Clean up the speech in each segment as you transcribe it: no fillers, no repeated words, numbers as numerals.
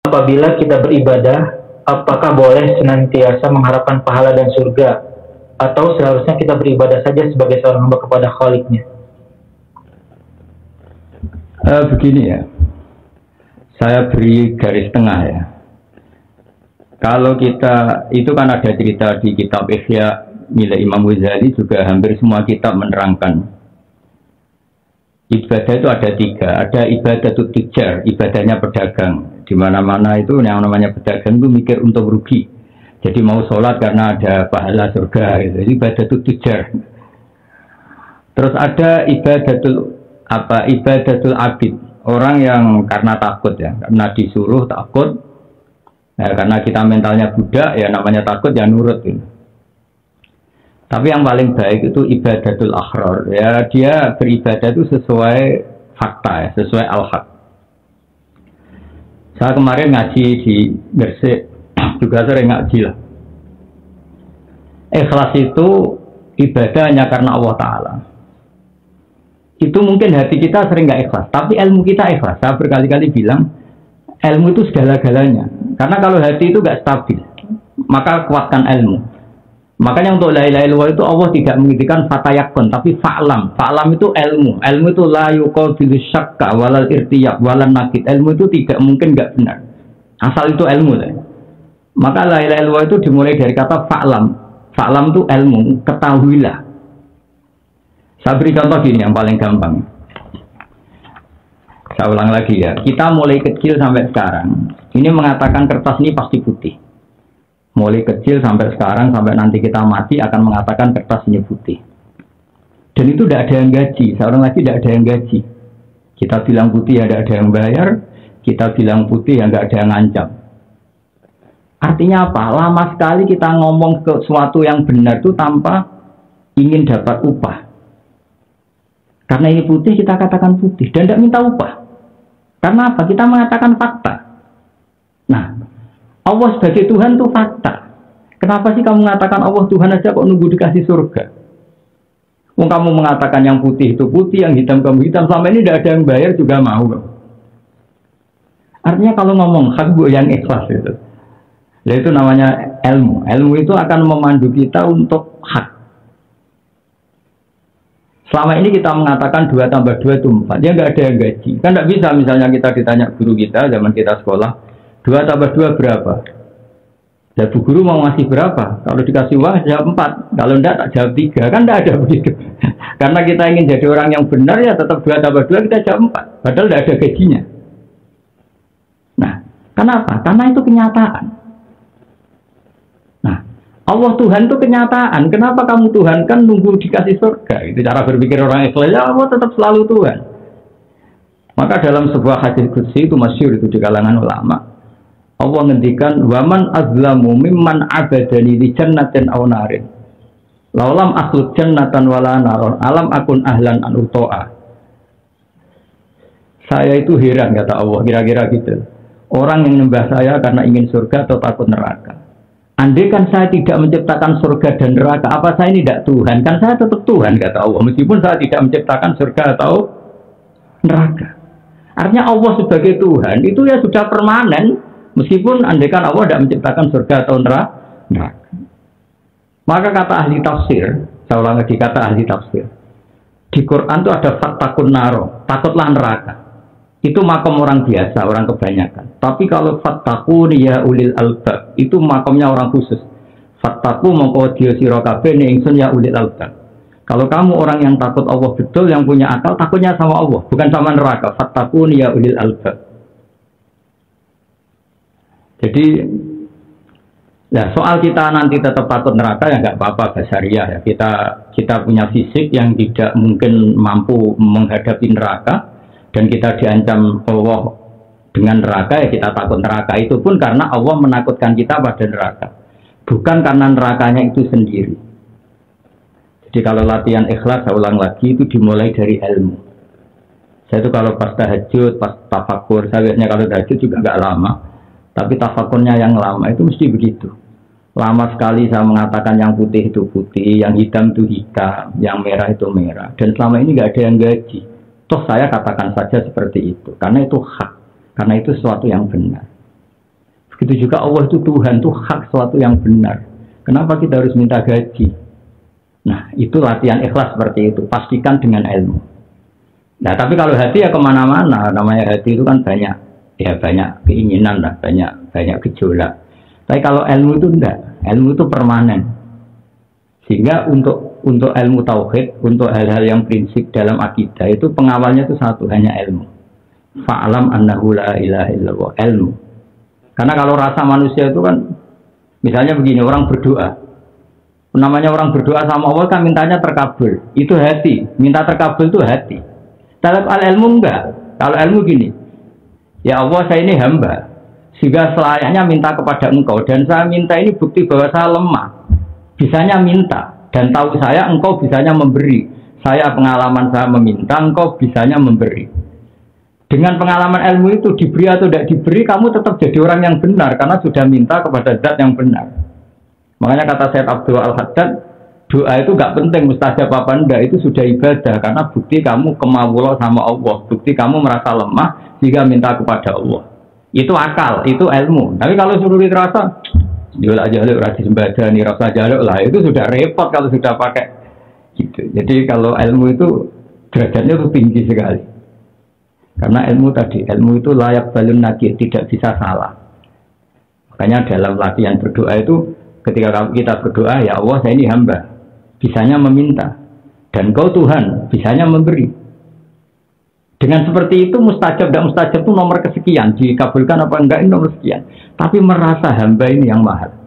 Apabila kita beribadah, apakah boleh senantiasa mengharapkan pahala dan surga, atau seharusnya kita beribadah saja sebagai seorang hamba kepada Khalik-Nya? Begini ya, saya beri garis tengah ya. Kalau kita, itu kan ada cerita di kitab Ihya milik Imam Ghazali, juga hampir semua kitab menerangkan ibadah itu ada tiga. Ada ibadah tujar, ibadahnya pedagang. Di mana-mana itu yang namanya pedagang itu mikir untuk rugi. Jadi mau sholat karena ada pahala surga. Gitu. Jadi ibadah tujar. Terus ada ibadatul abid. Orang yang karena takut ya, karena disuruh takut. Ya, karena kita mentalnya budak ya namanya takut ya nurut gitu. Tapi yang paling baik itu ibadatul akhrar. Ya dia beribadah itu sesuai fakta ya, sesuai al-haq. Saya kemarin ngaji di Gresik, juga sering ngaji lah. Ikhlas itu ibadah hanya karena Allah Ta'ala. Itu mungkin hati kita sering nggak ikhlas, tapi ilmu kita ikhlas. Saya berkali-kali bilang, ilmu itu segala-galanya. Karena kalau hati itu nggak stabil, maka kuatkan ilmu. Makanya untuk la ilaha illallah itu Allah tidak mengizinkan fatayakun, tapi fa'lam. Fa'lam itu ilmu. Ilmu itu la yuqabilu syakka walal irtiyab walal nakid. Ilmu itu tidak mungkin nggak benar. Asal itu ilmu. Maka la ilaha illallah itu dimulai dari kata fa'lam. Fa'lam itu ilmu, ketahuilah. Saya beri contoh gini yang paling gampang. Saya ulang lagi ya. Kita mulai kecil sampai sekarang. Ini mengatakan kertas ini pasti putih. Mulai kecil sampai sekarang, sampai nanti kita mati akan mengatakan kertas ini putih. Dan itu tidak ada yang gaji, seorang lagi tidak ada yang gaji. Kita bilang putih ya tidak ada yang bayar, kita bilang putih ya nggak ada yang ngancam. Artinya apa? Lama sekali kita ngomong ke sesuatu yang benar itu tanpa ingin dapat upah. Karena ini putih kita katakan putih dan tidak minta upah. Karena apa? Kita mengatakan fakta. Nah, Allah sebagai Tuhan itu fakta. Kenapa sih kamu mengatakan Allah Tuhan aja kok nunggu dikasih surga? Kamu mengatakan yang putih itu putih, yang hitam kamu hitam. Selama ini tidak ada yang bayar juga mau. Artinya kalau ngomong hak yang ikhlas itu. Ya itu namanya ilmu. Ilmu itu akan memandu kita untuk hak. Selama ini kita mengatakan 2 tambah 2 itu 4. Ya nggak ada yang gaji. Kan nggak bisa misalnya kita ditanya guru kita zaman kita sekolah. 2 tambah 2 berapa? Ya Bu Guru mau ngasih berapa? Kalau dikasih uang jawab 4. Kalau enggak tak jawab 3. Kan enggak ada begitu. Karena kita ingin jadi orang yang benar ya tetap 2 tambah 2 kita jawab 4. Padahal enggak ada gajinya. Nah, kenapa? Karena itu kenyataan. Nah, Allah Tuhan itu kenyataan. Kenapa kamu Tuhan kan nunggu dikasih surga? Itu cara berpikir orang ikhlas. Ya Allah tetap selalu Tuhan. Maka dalam sebuah hadis qudsi itu masyhur itu di kalangan ulama. Allah ngendikan waman azlamu mimman abadani li jannatin aw narin. Laulam akhluq jannatan wala naron alam akun ahlan an utoa. Saya itu heran kata Allah kira-kira gitu. Orang yang menyembah saya karena ingin surga atau takut neraka. Andai kan saya tidak menciptakan surga dan neraka, apa saya ini tidak Tuhan? Kan saya tetap Tuhan kata Allah. Meskipun saya tidak menciptakan surga atau neraka. Artinya Allah sebagai Tuhan itu ya sudah permanen. Meskipun andaikan Allah tidak menciptakan surga atau neraka. Maka kata ahli tafsir, saya ulang lagi kata ahli tafsir. Di Quran itu ada fattakun naro, takutlah neraka. Itu makom orang biasa, orang kebanyakan. Tapi kalau fattakun ya ulil albab, itu makomnya orang khusus. Fattaku mongko dia sira kabeh ning ingsun ya ulil albab. Kalau kamu orang yang takut Allah betul, yang punya akal, takutnya sama Allah, bukan sama neraka. Fattakun ya ulil albab. Jadi, ya soal kita nanti tetap takut neraka ya nggak apa-apa basyariah ya. Kita punya fisik yang tidak mungkin mampu menghadapi neraka dan kita diancam Allah dengan neraka ya kita takut neraka itu pun karena Allah menakutkan kita pada neraka, bukan karena nerakanya itu sendiri. Jadi kalau latihan ikhlas saya ulang lagi itu dimulai dari ilmu. Saya itu kalau pas tahajud, pas tafakur, saya biasanya kalau tahajud juga nggak lama. Tapi tafakurnya yang lama itu mesti begitu. Lama sekali saya mengatakan yang putih itu putih, yang hitam itu hitam, yang merah itu merah. Dan selama ini nggak ada yang gaji. Toh saya katakan saja seperti itu. Karena itu hak. Karena itu sesuatu yang benar. Begitu juga Allah itu Tuhan, itu hak suatu yang benar. Kenapa kita harus minta gaji? Nah, itu latihan ikhlas seperti itu. Pastikan dengan ilmu. Nah, tapi kalau hati ya kemana-mana. Namanya hati itu kan banyak, ya banyak keinginan lah, banyak gejolak. Tapi kalau ilmu itu enggak. Ilmu itu permanen. Sehingga untuk ilmu tauhid, untuk hal-hal yang prinsip dalam akidah itu pengawalnya itu satu, hanya ilmu. Fa'alam annahu la ilaha illallah, ilmu. Karena kalau rasa manusia itu kan, misalnya begini, orang berdoa. Namanya orang berdoa sama Allah kan mintanya terkabul. Itu hati, minta terkabul itu hati. Kalau ilmu enggak. Kalau ilmu gini, ya Allah saya ini hamba, sehingga selayaknya minta kepada engkau. Dan saya minta ini bukti bahwa saya lemah. Bisanya minta. Dan tahu saya engkau bisanya memberi. Saya pengalaman saya meminta, engkau bisanya memberi. Dengan pengalaman ilmu itu diberi atau tidak diberi, kamu tetap jadi orang yang benar karena sudah minta kepada zat yang benar. Makanya kata Syekh Abdul Al-Haddad, doa itu gak penting mustajab apa enggak, itu sudah ibadah karena bukti kamu kemawulah sama Allah, bukti kamu merasa lemah sehingga minta kepada Allah. Itu akal, itu ilmu. Tapi kalau suruh terasa jual aja lu rajin baca nih rasa jaluk lah, itu sudah repot kalau sudah pakai gitu. Jadi kalau ilmu itu derajatnya itu tinggi sekali. Karena ilmu tadi, ilmu itu layak balun nakir, tidak bisa salah. Makanya dalam latihan berdoa itu, ketika kita berdoa, ya Allah saya ini hamba, bisanya meminta. Dan kau Tuhan, bisanya memberi. Dengan seperti itu, mustajab dan mustajab itu nomor kesekian. Dikabulkan apa enggak, ini nomor sekian. Tapi merasa hamba ini yang mahal.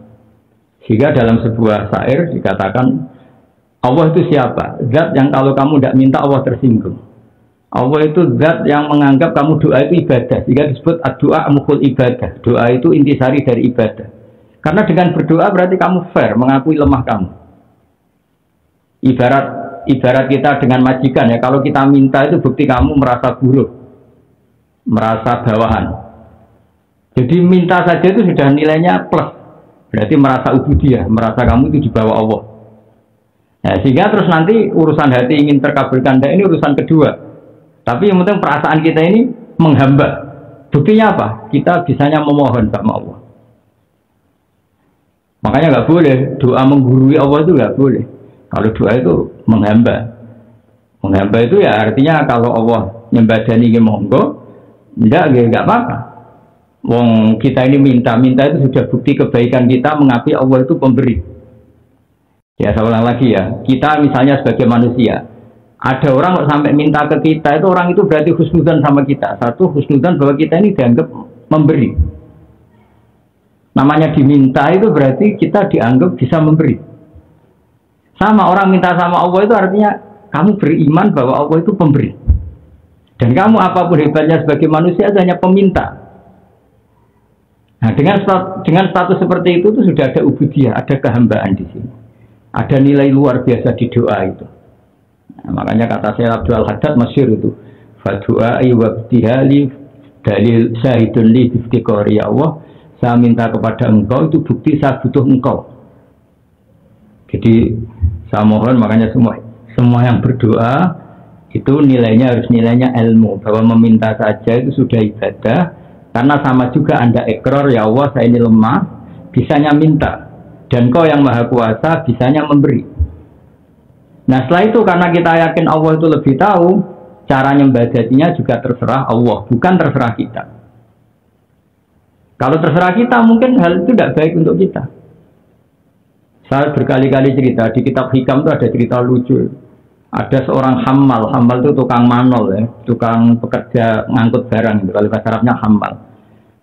Sehingga dalam sebuah syair dikatakan, Allah itu siapa? Zat yang kalau kamu tidak minta, Allah tersinggung. Allah itu zat yang menganggap kamu doa itu ibadah. Sehingga disebut doa mukhul ibadah. Doa itu intisari dari ibadah. Karena dengan berdoa berarti kamu fair, mengakui lemah kamu. Ibarat kita dengan majikan ya, kalau kita minta itu bukti kamu merasa buruk, merasa bawahan. Jadi minta saja itu sudah nilainya plus. Berarti merasa ubudiyah, merasa kamu itu di bawah Allah. Nah, sehingga terus nanti urusan hati ingin terkabulkan, ini urusan kedua. Tapi yang penting perasaan kita ini menghamba. Buktinya apa? Kita bisanya memohon sama Allah. Makanya nggak boleh doa menggurui Allah, itu nggak boleh. Kalau doa itu menghamba. Menghamba itu ya artinya kalau Allah nyembadani ke monggo, enggak apa-apa. Wong kita ini minta itu sudah bukti kebaikan kita, mengakui Allah itu pemberi. Ya saya ulang lagi ya, kita misalnya sebagai manusia, ada orang kok sampai minta ke kita, itu orang itu berarti husnudzan sama kita. Satu, husnudzan bahwa kita ini dianggap memberi. Namanya diminta itu berarti kita dianggap bisa memberi. Sama orang minta sama Allah itu artinya kamu beriman bahwa Allah itu pemberi. Dan kamu apapun hebatnya sebagai manusia hanya peminta. Nah, dengan status seperti itu tuh sudah ada ubudiyah, ada kehambaan di sini. Ada nilai luar biasa di doa itu. Nah, makanya kata Syekh Abdul Al-Haddad masyhur itu, fadu'ai wabtihali dalil syahidun li biftiqori, ya Allah, saya minta kepada engkau itu bukti saya butuh engkau. Jadi saya mohon, makanya semua yang berdoa itu nilainya harus nilainya ilmu, bahwa meminta saja itu sudah ibadah. Karena sama juga Anda ikrar, ya Allah saya ini lemah, bisanya minta, dan kau yang maha kuasa bisanya memberi. Nah setelah itu karena kita yakin Allah itu lebih tahu, cara nyembadatinya juga terserah Allah, bukan terserah kita. Kalau terserah kita mungkin hal itu tidak baik untuk kita. Saya berkali-kali cerita, di kitab Hikam itu ada cerita lucu. Ada seorang hamal itu tukang manol ya, tukang pekerja ngangkut barang, kalau bahasa Arabnya hamal.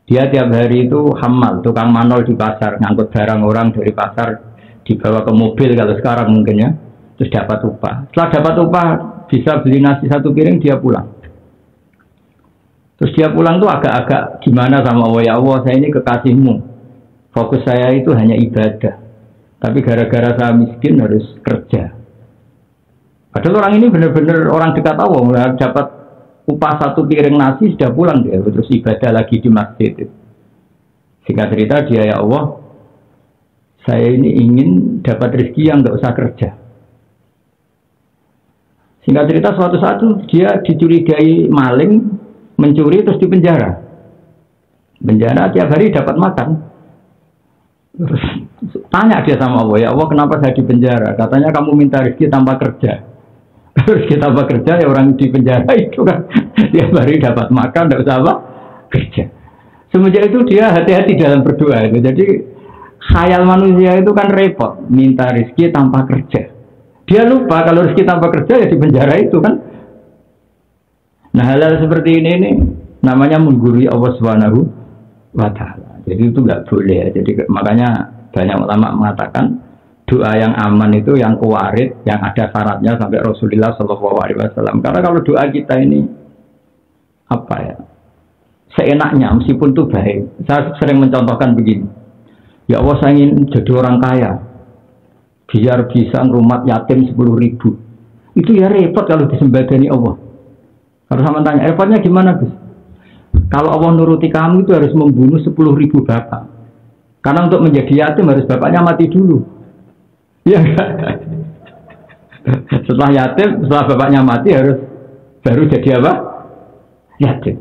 Dia tiap hari itu hamal, tukang manol di pasar, ngangkut barang orang dari pasar dibawa ke mobil kalau sekarang mungkin ya, terus dapat upah. Setelah dapat upah bisa beli nasi 1 piring, dia pulang. Terus dia pulang tuh agak-agak gimana sama Allah, ya Allah saya ini kekasihmu, fokus saya itu hanya ibadah, tapi gara-gara saya miskin harus kerja. Padahal orang ini benar-benar orang dekat Allah, dapat upah 1 piring nasi sudah pulang dia, terus ibadah lagi di masjid. Singkat cerita dia, ya Allah saya ini ingin dapat rezeki yang nggak usah kerja. Singkat cerita suatu saat dia dicurigai maling, mencuri terus dipenjara. Penjara tiap hari dapat makan. Terus tanya dia sama Allah, ya Allah kenapa saya di penjara? Katanya kamu minta rezeki tanpa kerja. Terus kita tanpa kerja ya orang di penjara itu kan tiap hari dapat makan, tidak usah apa kerja. Semenjak itu dia hati-hati dalam berdoa itu. Jadi khayal manusia itu kan repot, minta rezeki tanpa kerja. Dia lupa kalau rezeki tanpa kerja ya di penjara itu kan. Nah hal-hal seperti ini nih namanya menggurui Allah Subhanahu wa Ta'ala. Jadi itu nggak boleh ya. Jadi makanya banyak ulama mengatakan doa yang aman itu yang kuwarid, yang ada syaratnya sampai Rasulullah SAW. Karena kalau doa kita ini apa ya, seenaknya meskipun itu baik. Saya sering mencontohkan begini. Ya Allah saya ingin jadi orang kaya, biar bisa ngerumat yatim 10.000. Itu ya repot kalau disembadani Allah. Kalau sama tanya, repotnya gimana Gus? Kalau Allah nuruti kamu itu harus membunuh 10.000 bapak. Karena untuk menjadi yatim harus bapaknya mati dulu. Ya enggak? Setelah yatim, setelah bapaknya mati harus baru jadi apa? Yatim.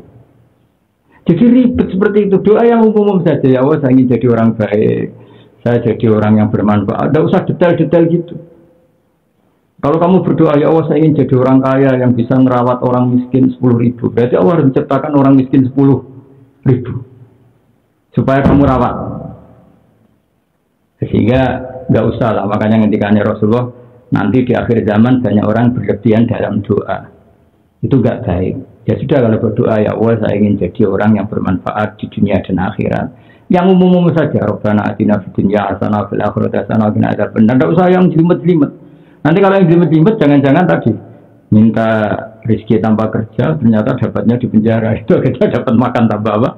Jadi ribet seperti itu. Doa yang umum saja. Ya Allah saya ingin jadi orang baik. Saya jadi orang yang bermanfaat. Tidak usah detail-detail gitu. Kalau kamu berdoa, ya Allah saya ingin jadi orang kaya yang bisa merawat orang miskin 10.000. Berarti Allah harus menciptakan orang miskin 10.000. Supaya kamu rawat. Sehingga nggak usah lah. Makanya ngendikannya Rasulullah, nanti di akhir zaman banyak orang berlebihan dalam doa. Itu nggak baik. Ya sudah kalau berdoa, ya Allah saya ingin jadi orang yang bermanfaat di dunia dan akhirat. Yang umum-umum saja. Rabbana atina fid dunya hasanah fil akhirati hasanah wa qina adzabannar. Nggak usah yang jelimet-jelimet. Nanti kalau yang jelimet-jelimet jangan-jangan tadi minta rezeki tanpa kerja ternyata dapatnya di penjara. Itu kita dapat makan tanpa apa?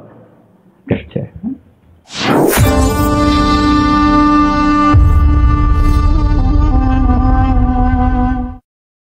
Kerja.